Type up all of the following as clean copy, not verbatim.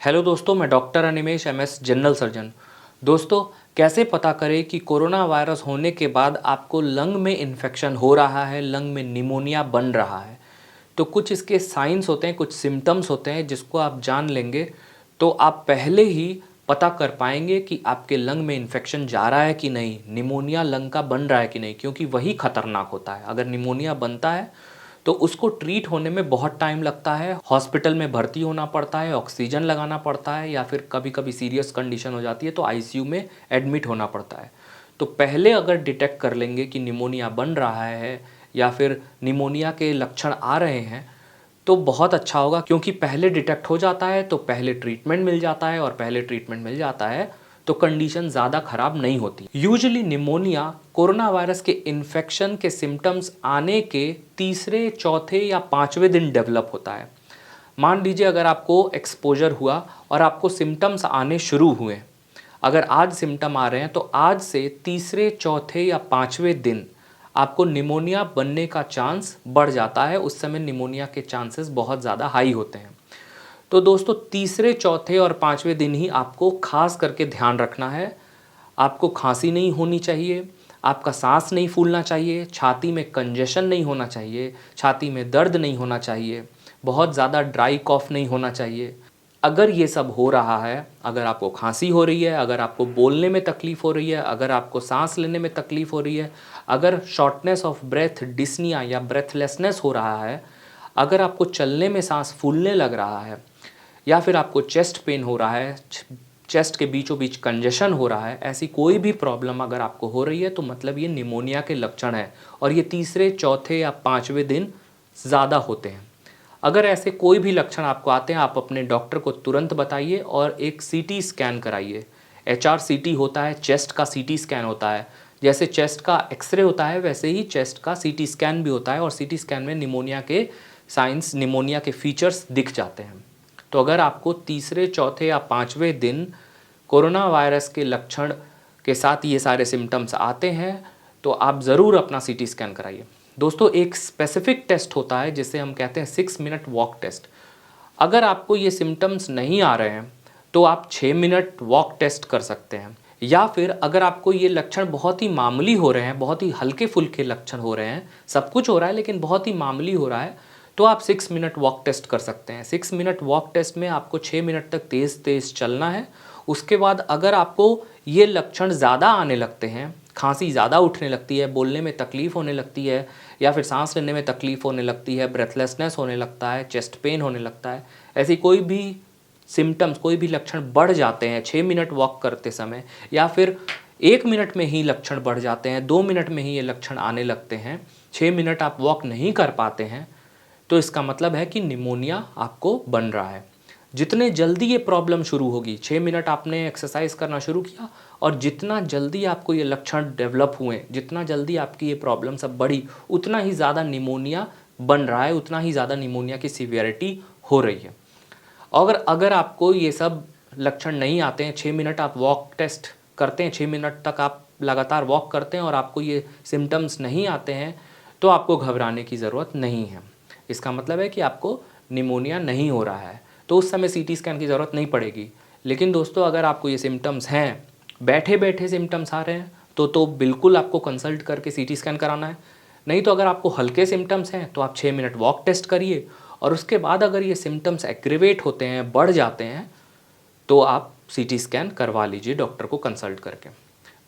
Hello दोस्तों, मैं doctor Animesh MS general surgeon. दोस्तों, कैसे पता करें कि कोरोना वायरस होने के बाद आपको लंग में इन्फेक्शन हो रहा है, लंग में निमोनिया बन रहा है। तो कुछ इसके साइंस होते हैं, कुछ सिम्टम्स होते हैं जिसको आप जान लेंगे तो आप पहले ही पता कर पाएंगे कि आपके लंग में इन्फेक्शन जा रहा है कि नहीं, निमोनिया लंग का बन रहा है कि नहीं, क्योंकि वही खतरनाक होता है। अगर निमोनिया बनता है तो उसको ट्रीट होने में बहुत टाइम लगता है, हॉस्पिटल में भर्ती होना पड़ता है, ऑक्सीजन लगाना पड़ता है, या फिर कभी कभी सीरियस कंडीशन हो जाती है तो आईसीयू में एडमिट होना पड़ता है। तो पहले अगर डिटेक्ट कर लेंगे कि निमोनिया बन रहा है या फिर निमोनिया के लक्षण आ रहे हैं तो बहुत अच्छा होगा, क्योंकि पहले डिटेक्ट हो जाता है तो पहले ट्रीटमेंट मिल जाता है, और पहले ट्रीटमेंट मिल जाता है तो कंडीशन ज़्यादा खराब नहीं होती। यूजुअली निमोनिया कोरोना वायरस के इन्फेक्शन के सिम्टम्स आने के तीसरे, चौथे या पाँचवें दिन डेवलप होता है। मान लीजिए अगर आपको एक्सपोजर हुआ और आपको सिम्टम्स आने शुरू हुए, अगर आज सिम्टम आ रहे हैं तो आज से तीसरे, चौथे या पाँचवें दिन आपको निमोनिया बनने का चांस बढ़ जाता है। उस समय निमोनिया के चांसेस बहुत ज़्यादा हाई होते हैं। तो दोस्तों, तीसरे, चौथे और पाँचवें दिन ही आपको खास करके ध्यान रखना है। आपको खांसी नहीं होनी चाहिए, आपका सांस नहीं फूलना चाहिए, छाती में कंजेशन नहीं होना चाहिए, छाती में दर्द नहीं होना चाहिए, बहुत ज़्यादा ड्राई कॉफ नहीं होना चाहिए। अगर ये सब हो रहा है, अगर आपको खांसी हो रही है, अगर आपको बोलने में तकलीफ़ हो रही है, अगर आपको सांस लेने में तकलीफ़ हो रही है, अगर शॉर्टनेस ऑफ ब्रेथ, डिस्निया या ब्रेथलेसनेस हो रहा है, अगर आपको चलने में सांस फूलने लग रहा है, या फिर आपको चेस्ट पेन हो रहा है, चेस्ट के बीचों बीच कंजेशन हो रहा है, ऐसी कोई भी प्रॉब्लम अगर आपको हो रही है तो मतलब ये निमोनिया के लक्षण है, और ये तीसरे, चौथे या पाँचवें दिन ज़्यादा होते हैं। अगर ऐसे कोई भी लक्षण आपको आते हैं, आप अपने डॉक्टर को तुरंत बताइए और एक सीटी स्कैन कराइए। HRCT होता है, चेस्ट का सीटी स्कैन होता है। जैसे चेस्ट का एक्सरे होता है वैसे ही चेस्ट का सीटी स्कैन भी होता है, और सीटी स्कैन में निमोनिया के साइंस, निमोनिया के फीचर्स दिख जाते हैं। तो अगर आपको तीसरे, चौथे या पाँचवें दिन कोरोना वायरस के लक्षण के साथ ये सारे सिम्टम्स आते हैं तो आप ज़रूर अपना सीटी स्कैन कराइए। दोस्तों, एक स्पेसिफिक टेस्ट होता है जिसे हम कहते हैं 6 मिनट वॉक टेस्ट। अगर आपको ये सिम्टम्स नहीं आ रहे हैं तो आप 6 मिनट वॉक टेस्ट कर सकते हैं, या फिर अगर आपको ये लक्षण बहुत ही मामूली हो रहे हैं, बहुत ही हल्के फुल्के लक्षण हो रहे हैं, सब कुछ हो रहा है लेकिन बहुत ही मामूली हो रहा है, तो आप 6 मिनट वॉक टेस्ट कर सकते हैं। 6 मिनट वॉक टेस्ट में आपको 6 मिनट तक तेज़ तेज़ चलना है। उसके बाद अगर आपको ये लक्षण ज़्यादा आने लगते हैं, खांसी ज़्यादा उठने लगती है, बोलने में तकलीफ़ होने लगती है, या फिर सांस लेने में तकलीफ़ होने लगती है, ब्रेथलेसनेस होने लगता है, चेस्ट पेन होने लगता है, ऐसी कोई भी सिम्टम्स, कोई भी लक्षण बढ़ जाते हैं 6 मिनट वॉक करते समय, या फिर 1 मिनट में ही लक्षण बढ़ जाते हैं, 2 मिनट में ही ये लक्षण आने लगते हैं, 6 मिनट आप वॉक नहीं कर पाते हैं, तो इसका मतलब है कि निमोनिया आपको बन रहा है। जितने जल्दी ये प्रॉब्लम शुरू होगी, 6 मिनट आपने एक्सरसाइज करना शुरू किया और जितना जल्दी आपको ये लक्षण डेवलप हुए, जितना जल्दी आपकी ये प्रॉब्लम सब बढ़ी, उतना ही ज़्यादा निमोनिया बन रहा है, उतना ही ज़्यादा निमोनिया की सीवियरिटी हो रही है। अगर अगर आपको ये सब लक्षण नहीं आते हैं, 6 मिनट आप वॉक टेस्ट करते हैं, 6 मिनट तक आप लगातार वॉक करते हैं और आपको ये सिम्टम्स नहीं आते हैं, तो आपको घबराने की ज़रूरत नहीं है। इसका मतलब है कि आपको निमोनिया नहीं हो रहा है, तो उस समय सीटी स्कैन की ज़रूरत नहीं पड़ेगी। लेकिन दोस्तों, अगर आपको ये सिम्टम्स हैं, बैठे बैठे सिम्टम्स आ रहे हैं, तो बिल्कुल आपको कंसल्ट करके सीटी स्कैन कराना है। नहीं तो अगर आपको हल्के सिम्टम्स हैं तो आप 6 मिनट वॉक टेस्ट करिए, और उसके बाद अगर ये सिम्टम्स एग्रीवेट होते हैं, बढ़ जाते हैं, तो आप सीटी स्कैन करवा लीजिए डॉक्टर को कंसल्ट करके।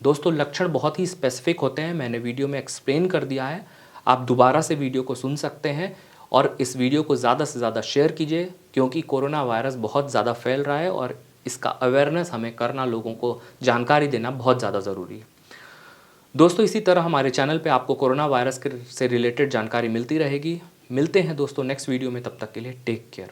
दोस्तों, लक्षण बहुत ही स्पेसिफिक होते हैं, मैंने वीडियो में एक्सप्लेन कर दिया है। आप दोबारा से वीडियो को सुन सकते हैं, और इस वीडियो को ज़्यादा से ज़्यादा शेयर कीजिए, क्योंकि कोरोना वायरस बहुत ज़्यादा फैल रहा है और इसका अवेयरनेस हमें करना, लोगों को जानकारी देना बहुत ज़्यादा ज़रूरी है। दोस्तों, इसी तरह हमारे चैनल पे आपको कोरोना वायरस से रिलेटेड जानकारी मिलती रहेगी। मिलते हैं दोस्तों नेक्स्ट वीडियो में, तब तक के लिए टेक केयर।